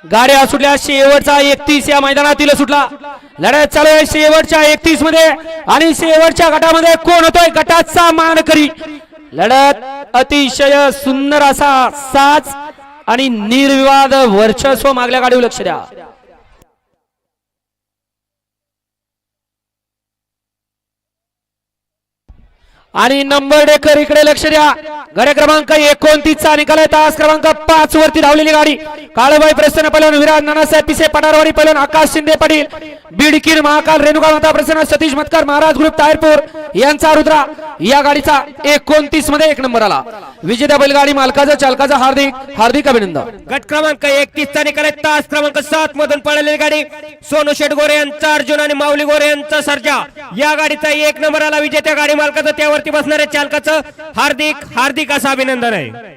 गाड्या सुटल्या शेवटचा 31 या मैदानातील सुटला। लढत चालू आहे शेवटच्या 31 मध्ये आणि शेवटच्या गटामध्ये कोण होतोय गटाचा मानकरी। लढत अतिशय सुंदर असा साज आणि निर्विवाद वर्चस्व मागल्या गाडीवर लक्ष द्या। आणि नंबर डेकर इकडे लक्ष द्या। गाडी क्रमांक 29 चा निकाल आहे। तास क्रमांक 5 वरती धावलेली गाडी काळबाई प्रसन्न पैलवान विराज नानासाहेब पिसे पटारवाडी पैलवान आकाश शिंदे पाटील बीडकीर महाकाल रेणुका माता प्रसन्न सतीश मतकर महाराज ग्रुप तायरपूर यांचा रुद्रा या गाडीचा 29 मध्ये 1 नंबर आला। विजेता बैलगाडी मालकाचा चालकाचा हार्दिक हार्दिक अभिनंदन। गट क्रमांक 31 चा निकाल आहे। तास क्रमांक 7 मधून पळालेली गाडी सोनू शेट गोरे यांचा अर्जुन आणि माऊली गोरे यांचा सर्जा या गाडीचा 1 नंबर आला। विजेत्या गाडी मालकाचं त्यावरती बसणाऱ्या चालकाचं हार्दिक हार्दिक असं अभिनंदन आहे।